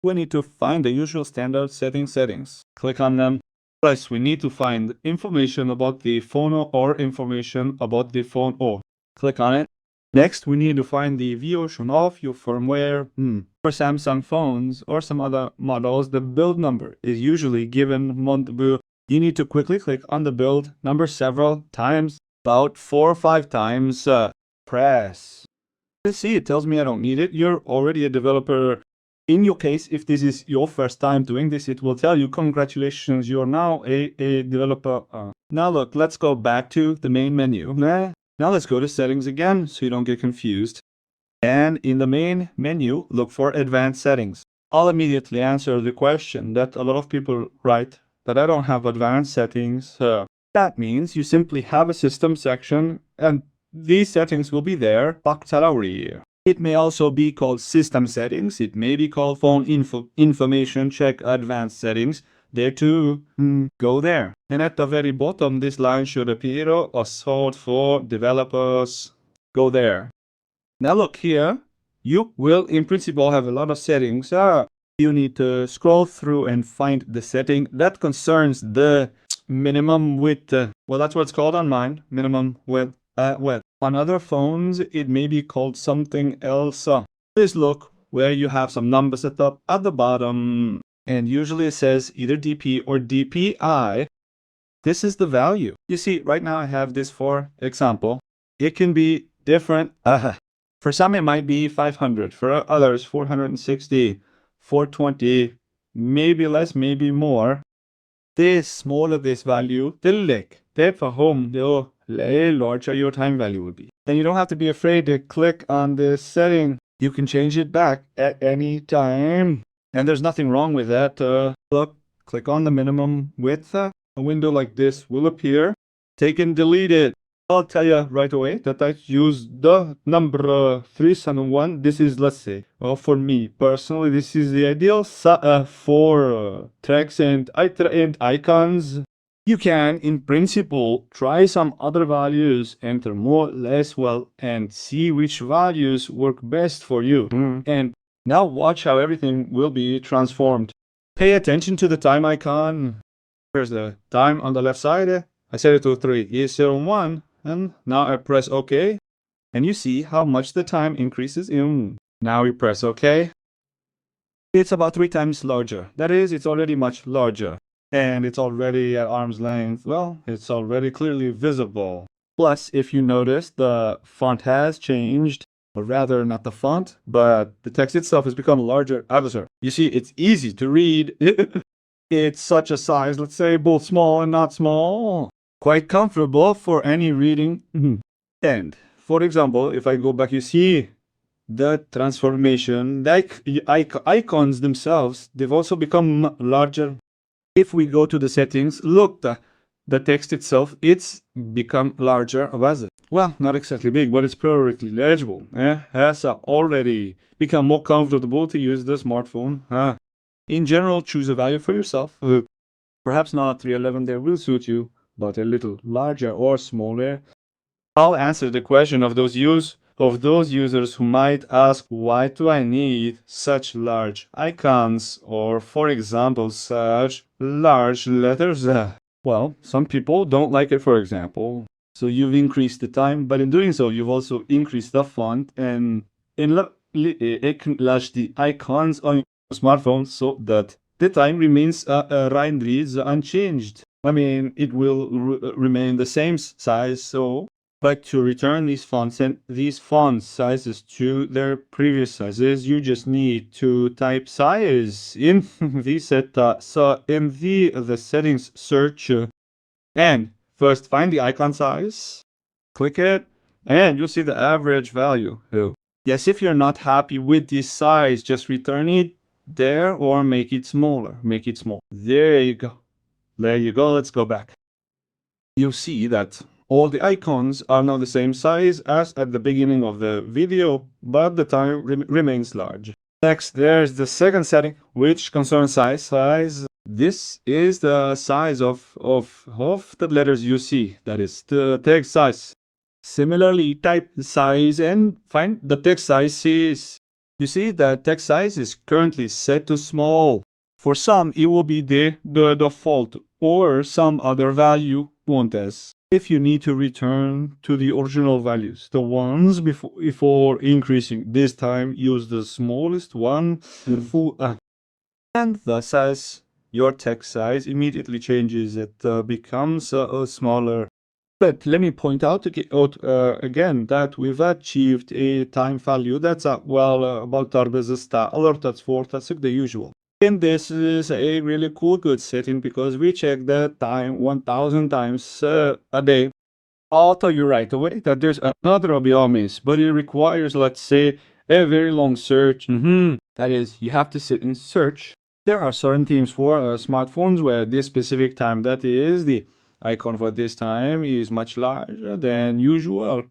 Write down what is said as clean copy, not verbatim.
we need to find the usual standard settings. Click on them. Plus, we need to find information about the phone or information about the phone or. Click on it. Next, we need to find the version of your firmware. For Samsung phones or some other models, the build number is usually given month. You need to quickly click on the build number several times, about 4 or 5 times. Press. You see, it tells me I don't need it. You're already a developer. In your case, if this is your first time doing this, it will tell you, congratulations, you're now a developer. Now look, let's go back to the main menu. Now let's go to settings again, so you don't get confused. And in the main menu, look for advanced settings. I'll immediately answer the question that a lot of people write, that I don't have advanced settings. That means you simply have a system section, and these settings will be there. It may also be called system settings. It may be called phone information check advanced settings. There too, go there. And at the very bottom, this line should appear, a sort for developers. Go there. Now look here. You will in principle have a lot of settings. You need to scroll through and find the setting that concerns the minimum width. Well, that's what it's called on mine. Minimum width. On other phones, it may be called something else. Please look where you have some numbers at the bottom. And usually it says either DP or DPI. This is the value. You see, right now I have this for example. It can be different. For some it might be 500. For others, 460, 420, maybe less, maybe more. This smaller this value, for home, the larger your time value will be. Then you don't have to be afraid to click on this setting. You can change it back at any time. And there's nothing wrong with that. Look, click on the minimum width. A window like this will appear. Take and delete it. I'll tell you right away that I use the number 371. This is, let's say, well, for me personally, this is the ideal for text and icons. You can, in principle, try some other values, enter more, less, well, and see which values work best for you. And now watch how everything will be transformed. Pay attention to the time icon. Here's the time on the left side. I set it to 3:01. And now I press OK, and you see how much the time increases. Now we press OK. It's about 3 times larger. That is, it's already much larger. And it's already at arm's length. Well, it's already clearly visible. Plus, if you notice, the font has changed. Or rather, not the font, but the text itself has become larger. You see, it's easy to read. It's such a size, let's say, both small and not small. Quite comfortable for any reading. And for example, if I go back, you see the transformation. The icons themselves, they've also become larger. If we go to the settings, look, the text itself, it's become larger. Well, not exactly big, but it's perfectly legible. Has already become more comfortable to use the smartphone. In general, choose a value for yourself. Perhaps not 311 there will suit you, but a little larger or smaller. I'll answer the question of those users who might ask, why do I need such large icons, or for example such large letters? Well, some people don't like it, for example. So you've increased the time, but in doing so you've also increased the font and enlarged the icons on your smartphone so that the time remains unchanged. I mean, it will remain the same size, so but to return these fonts and these font sizes to their previous sizes, you just need to type size in the settings search, and first find the icon size, click it, and you'll see the average value. Yes, if you're not happy with this size, just return it there or make it smaller. There you go. Let's go back. You'll see that all the icons are now the same size as at the beginning of the video, but the time remains large. Next, there's the second setting, which concerns size. This is the size of the letters you see, that is the text size. Similarly, type size and find the text size is You see that text size is currently set to small. For some, it will be the default, or some other value won't as. If you need to return to the original values, the ones before increasing, this time use the smallest one, and thus as your text size immediately changes, it becomes smaller. But let me point out again that we've achieved a time value that's about arbezesta alertats for that's the usual. And this is a really cool good setting because we check the time 1000 times a day. I'll tell you right away that there's another Xiaomi, but it requires, let's say, a very long search. That is, you have to sit and search. There are certain themes for smartphones where this specific time, that is, the icon for this time is much larger than usual.